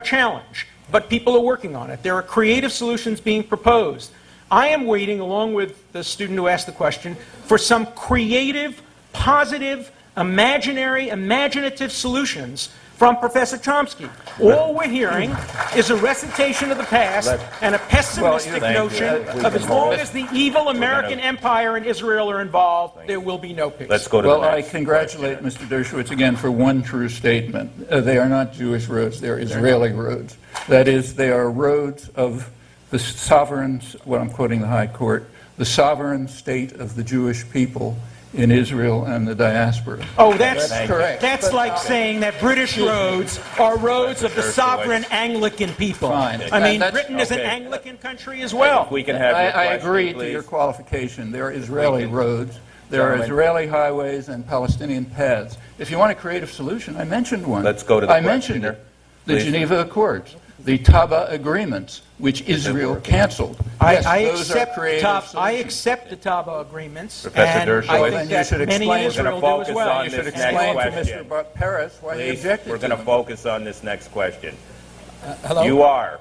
challenge, but people are working on it. There are creative solutions being proposed. I am waiting, along with the student who asked the question, for some creative, positive, imaginative solutions from Professor Chomsky. All we're hearing is a recitation of the past and a pessimistic notion of as long as the evil American empire and Israel are involved, there will be no peace. Let's go to well, the next I congratulate Mr. Dershowitz again for one true statement. They are not Jewish roads, they're Israeli roads. That is, they are roads of the sovereign, what I'm quoting the High Court, the sovereign state of the Jewish people in Israel and the diaspora. Oh, that's correct. That's like saying that British roads are roads of the sovereign Anglican people. Fine. I mean, That's, Britain is an Anglican country as well. If we can have I agree to your qualification. There are Israeli roads, there are Israeli highways and Palestinian paths. If you want a creative solution, I mentioned one. Let's go to the I mentioned it. The Geneva Accords, the Taba agreements, which Israel canceled. Yes, I those are creative solutions. I accept the Taba agreements, Professor and Dershowitz, I think that many in Israel do as well. You should explain to Mr. Paris why he objected. We're going to focus on this next question. Hello? You are.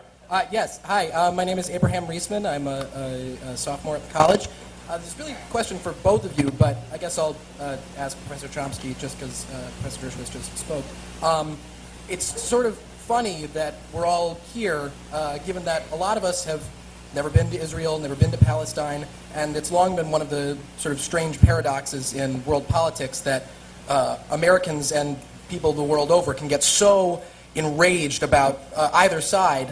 Yes. Hi. My name is Abraham Reisman. I'm a sophomore at the college. There's really a question for both of you, but I guess I'll ask Professor Chomsky just because Professor Dershowitz just spoke. It's sort of funny that we're all here, given that a lot of us have never been to Israel, never been to Palestine, and it's long been one of the sort of strange paradoxes in world politics that Americans and people the world over can get so enraged about either side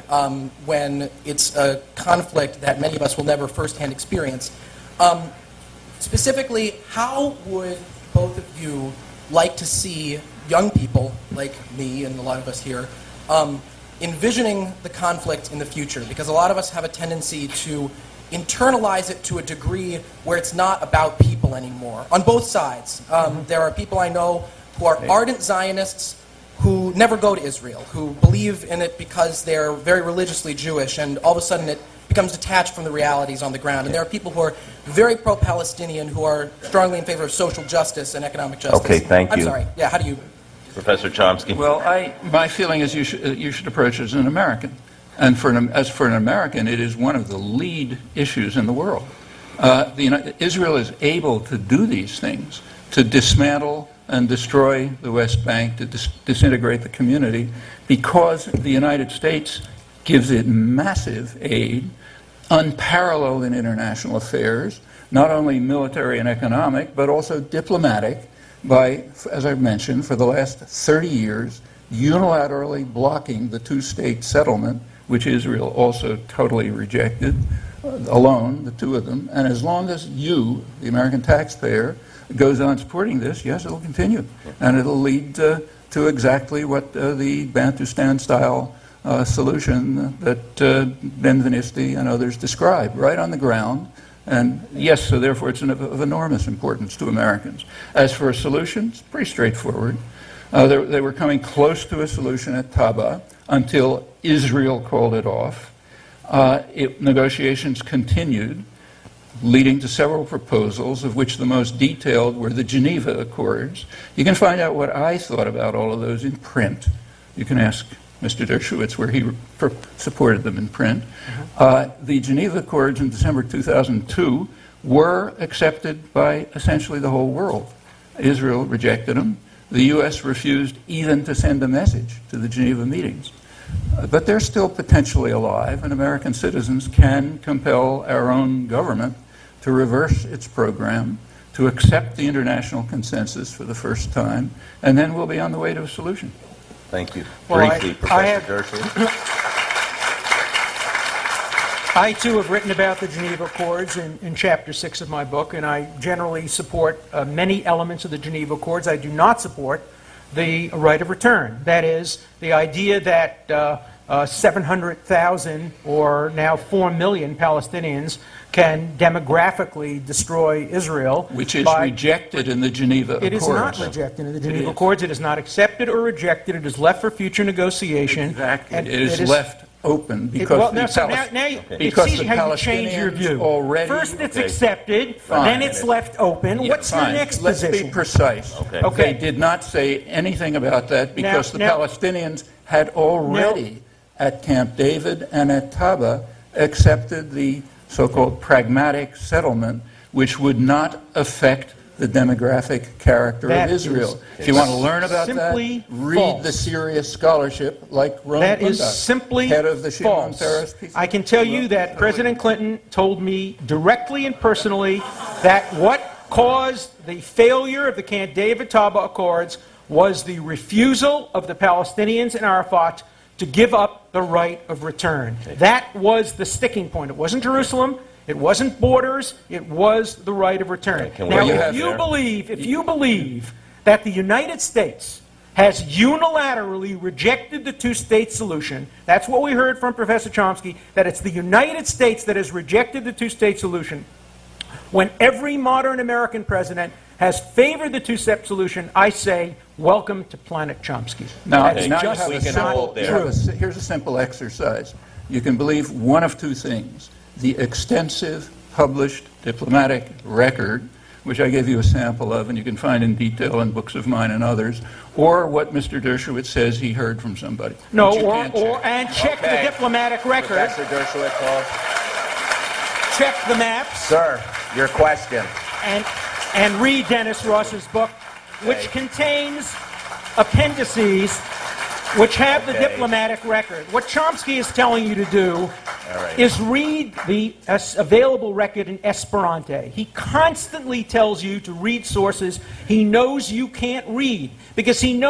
when it's a conflict that many of us will never firsthand experience. Specifically, how would both of you like to see young people like me and a lot of us here envisioning the conflict in the future? Because a lot of us have a tendency to internalize it to a degree where it's not about people anymore, on both sides. There are people I know who are ardent Zionists who never go to Israel, who believe in it because they're very religiously Jewish, and all of a sudden it becomes detached from the realities on the ground. And there are people who are very pro-Palestinian, who are strongly in favor of social justice and economic justice. Okay, thank you. I'm sorry. Yeah, how do you... Professor Chomsky. Well, my feeling is you should approach it as an American. And as for an American, it is one of the lead issues in the world. Israel is able to do these things, to dismantle and destroy the West Bank, to disintegrate the community, because the United States gives it massive aid, unparalleled in international affairs, not only military and economic, but also diplomatic, by, as I've mentioned, for the last 30 years, unilaterally blocking the two-state settlement, which Israel also totally rejected, alone, the two of them. And as long as you, the American taxpayer, goes on supporting this, yes, it'll continue. And it'll lead to exactly what the Bantustan-style solution that Benvenisti and others described, right on the ground. And yes, so therefore it's of enormous importance to Americans. As for a solution, it's pretty straightforward. They were coming close to a solution at Taba until Israel called it off. Negotiations continued, leading to several proposals, of which the most detailed were the Geneva Accords. You can find out what I thought about all of those in print. You can ask Mr. Dershowitz where he supported them in print. The Geneva Accords in December 2002 were accepted by essentially the whole world. Israel rejected them. The U.S. refused even to send a message to the Geneva meetings. But they're still potentially alive, and American citizens can compel our own government to reverse its program, to accept the international consensus for the first time, and then we'll be on the way to a solution. Thank you. Well, Briefly, Professor Dershowitz. I, too, have written about the Geneva Accords in Chapter 6 of my book, and I generally support many elements of the Geneva Accords. I do not support the right of return. That is, the idea that 700,000 or now 4 million Palestinians can demographically destroy Israel. Which is rejected in the Geneva Accords. It is not rejected in the Geneva Accords. It is not accepted or rejected. It is left for future negotiation. Exactly. And it is left open because it's easy how you change your view. First it's accepted, then it's left open. What's your next position? Let's be precise. They did not say anything about that because the Palestinians had already at Camp David and at Taba accepted the so-called pragmatic settlement, which would not affect the demographic character That of Israel. If you want to learn about that, simply read false. the serious scholarship like Ron That is Pundak, simply head of the Shimon false. Peres piece. I can tell you that President Clinton told me directly and personally that what caused the failure of the Camp David-Taba Accords was the refusal of the Palestinians and Arafat to give up the right of return. That was the sticking point. It wasn't Jerusalem. It wasn't borders. It was the right of return. Now, if you believe that the United States has unilaterally rejected the two-state solution, that's what we heard from Professor Chomsky, that it's the United States that has rejected the two-state solution, when every modern American president has favored the two-step solution, I say, welcome to Planet Chomsky. Now, That's now just we can not hold there. true. here's a simple exercise. You can believe one of two things: the extensive published diplomatic record, which I gave you a sample of, and you can find in detail in books of mine and others, or what Mr. Dershowitz says he heard from somebody. No, which you can't check. and check Okay. the diplomatic record, Professor Dershowitz, check the maps, sir, your question. and read Dennis Ross's book, which contains appendices which have the Okay. diplomatic record. What Chomsky is telling you to do right. is read the available record in Esperanto. He constantly tells you to read sources he knows you can't read, because he knows